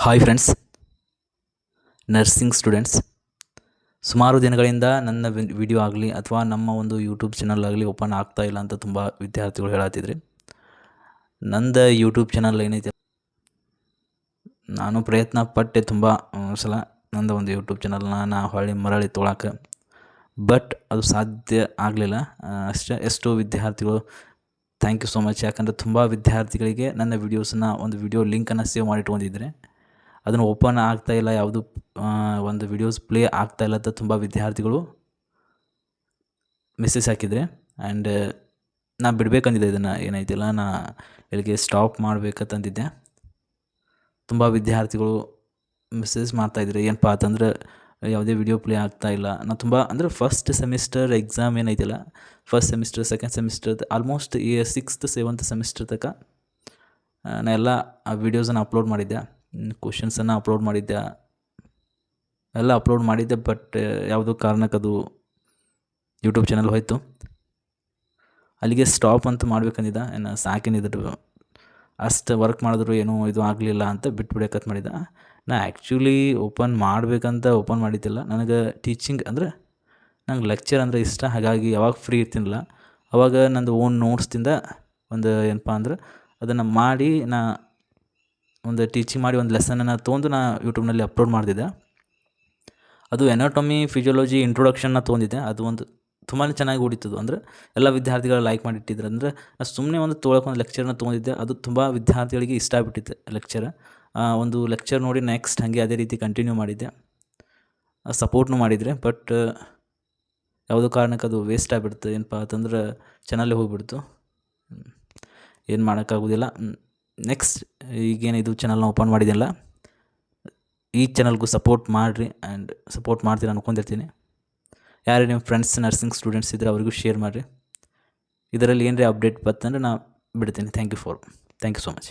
Hi friends, nursing students. ಸುಮಾರು ದಿನಗಳಿಂದ ನನ್ನ ವಿಡಿಯೋ ಆಗಲಿ ಅಥವಾ ನಮ್ಮ ಒಂದು ಯೂಟ್ಯೂಬ್ ಚಾನಲ್ ಆಗಲಿ ಓಪನ್ ಆಗ್ತಾ ಇಲ್ಲ ಅಂತ ತುಂಬ ವಿದ್ಯಾರ್ಥಿಗಳು ಹೇಳತ್ತಿದ್ರಿ. ನಂದು ಯೂಟ್ಯೂಬ್ ಚಾನಲ್ ಏನೈತೆ, ನಾನು ಪ್ರಯತ್ನ ಪಟ್ಟೆ ತುಂಬ ಸಲ ನಂದು ಒಂದು ಯೂಟ್ಯೂಬ್ ಚಾನಲ್ನ ಹೊಳ್ಳಿ ಮರಳಿ ತೊಗೊಳಕ್ಕೆ. ಬಟ್ ಅದು ಸಾಧ್ಯ ಆಗಲಿಲ್ಲ ಅಷ್ಟೇ. ಎಷ್ಟೋ ವಿದ್ಯಾರ್ಥಿಗಳು ಥ್ಯಾಂಕ್ ಯು ಸೋ ಮಚ್. ಯಾಕಂದರೆ ತುಂಬ ವಿದ್ಯಾರ್ಥಿಗಳಿಗೆ ನನ್ನ ವೀಡಿಯೋಸನ್ನ ಒಂದು ವಿಡಿಯೋ ಲಿಂಕನ್ನು ಸೇವ್ ಮಾಡಿಟ್ಕೊಂಡಿದ್ದರೆ ಅದನ್ನು ಓಪನ್ ಆಗ್ತಾಯಿಲ್ಲ, ಯಾವುದು ಒಂದು ವಿಡಿಯೋಸ್ ಪ್ಲೇ ಆಗ್ತಾಯಿಲ್ಲ ಅಂತ ತುಂಬ ವಿದ್ಯಾರ್ಥಿಗಳು ಮೆಸೇಜ್ ಹಾಕಿದರೆ. ಆ್ಯಂಡ್ ನಾ ಬಿಡಬೇಕಂದಿದ್ದೆ, ಇದನ್ನು ಏನೈತಿಲ್ಲ ನಾ ಇಲ್ಲಿಗೆ ಸ್ಟಾಪ್ ಮಾಡಬೇಕಂತಂದಿದ್ದೆ. ತುಂಬ ವಿದ್ಯಾರ್ಥಿಗಳು ಮೆಸೇಜ್ ಮಾಡ್ತಾಯಿದ್ರು, ಏನಪ್ಪ ಅಂತಂದ್ರೆ ಯಾವುದೇ ವಿಡಿಯೋ ಪ್ಲೇ ಆಗ್ತಾಯಿಲ್ಲ. ನಾನು ತುಂಬ ಅಂದರೆ ಫಸ್ಟ್ ಸೆಮಿಸ್ಟರ್ ಎಕ್ಸಾಮ್ ಏನೈತಿಲ್ಲ, first semester second semester almost 6th 7th semester ತನಕ ನಾ ಎಲ್ಲ ವೀಡಿಯೋಸನ್ನು ಅಪ್ಲೋಡ್ ಮಾಡಿದ್ದೆ, ಕ್ವಶನ್ಸನ್ನು ಅಪ್ಲೋಡ್ ಮಾಡಿದ್ದೆ, ಎಲ್ಲ ಅಪ್ಲೋಡ್ ಮಾಡಿದ್ದೆ. ಬಟ್ ಯಾವುದೋ ಕಾರಣಕ್ಕೆ ಅದು ಯೂಟ್ಯೂಬ್ ಚಾನಲ್ ಹೋಯಿತು. ಅಲ್ಲಿಗೆ ಸ್ಟಾಪ್ ಅಂತ ಮಾಡ್ಬೇಕಂದಿದ್ದ. ಏನು ಸಾಕೇನಿದ್ರು ಅಷ್ಟು ವರ್ಕ್ ಮಾಡಿದ್ರು ಏನೂ ಇದು ಆಗಲಿಲ್ಲ ಅಂತ ಬಿಟ್ಬಿಡಕತ್ ಮಾಡಿದ್ದ. ನಾ ಆ್ಯಕ್ಚುಲಿ ಓಪನ್ ಮಾಡಬೇಕಂತ ಓಪನ್ ಮಾಡಿದ್ದಿಲ್ಲ. ನನಗೆ ಟೀಚಿಂಗ್ ಅಂದರೆ ನಂಗೆ ಲೆಕ್ಚರ್ ಅಂದರೆ ಇಷ್ಟ. ಹಾಗಾಗಿ ಯಾವಾಗ ಫ್ರೀ ಇರ್ತೀನಲ್ಲ ಅವಾಗ ನಂದು ಓನ್ ನೋಟ್ಸ್ದಿಂದ ಒಂದು ಏನಪ್ಪ ಅಂದ್ರೆ ಅದನ್ನು ಮಾಡಿ ನಾ ಒಂದು ಟೀಚಿಂಗ್ ಮಾಡಿ ಒಂದು ಲೆಸನನ್ನು ತೊಗೊಂಡು ನಾ ಯೂಟ್ಯೂಬ್ನಲ್ಲಿ ಅಪ್ಲೋಡ್ ಮಾಡ್ತಿದ್ದೆ. ಅದು ಎನಾಟಮಿ ಫಿಸಿಯಾಲಜಿ ಇಂಟ್ರೊಡಕ್ಷನ್ನ ತೊಗೊಂಡಿದ್ದೆ. ಅದು ಒಂದು ತುಂಬಾ ಚೆನ್ನಾಗಿ ಹೊಡಿತದು. ಅಂದರೆ ಎಲ್ಲ ವಿದ್ಯಾರ್ಥಿಗಳು ಲೈಕ್ ಮಾಡಿಟ್ಟಿದ್ರು. ಅಂದರೆ ಸುಮ್ಮನೆ ಒಂದು ತೊಗೊಳಕ್ಕೆ ಒಂದು ಲೆಕ್ಚರ್ನ ತೊಗೊಂಡಿದ್ದೆ. ಅದು ತುಂಬ ವಿದ್ಯಾರ್ಥಿಗಳಿಗೆ ಇಷ್ಟ ಆಗ್ಬಿಟ್ಟಿತ್ತು ಲೆಕ್ಚರ್. ಒಂದು ಲೆಕ್ಚರ್ ನೋಡಿ ನೆಕ್ಸ್ಟ್ ಹಾಗೆ ಅದೇ ರೀತಿ ಕಂಟಿನ್ಯೂ ಮಾಡಿದ್ದೆ, ಸಪೋರ್ಟ್ನು ಮಾಡಿದರೆ. ಬಟ್ ಯಾವುದೋ ಕಾರಣಕ್ಕೆ ಅದು ವೇಸ್ಟ್ ಆಗಿಬಿಡ್ತು. ಏನಪ್ಪ ಅಂತಂದ್ರೆ ಚಾನಲ್ಲೇ ಹೋಗಿಬಿಡ್ತು. ಏನು ಮಾಡೋಕ್ಕಾಗೋದಿಲ್ಲ. ನೆಕ್ಸ್ಟ್ ಈಗೇನು ಇದು ಚಾನಲ್ನ ಓಪನ್ ಮಾಡಿದ್ದಿಲ್ಲ, ಈ ಚಾನಲ್ಗೂ ಸಪೋರ್ಟ್ ಮಾಡಿರಿ ಆ್ಯಂಡ್ ಸಪೋರ್ಟ್ ಮಾಡ್ತೀರ ಅನ್ಕೊಂಡಿರ್ತೀನಿ. ಯಾರೇ ನಿಮ್ಮ ಫ್ರೆಂಡ್ಸ್ ನರ್ಸಿಂಗ್ ಸ್ಟೂಡೆಂಟ್ಸ್ ಇದ್ದರೆ ಅವ್ರಿಗೂ ಶೇರ್ ಮಾಡಿರಿ. ಇದರಲ್ಲಿ ಏನರೇ ಅಪ್ಡೇಟ್ ಬರ್ತಂದ್ರೆ ನಾನು ಬಿಡ್ತೀನಿ. Thank you so much.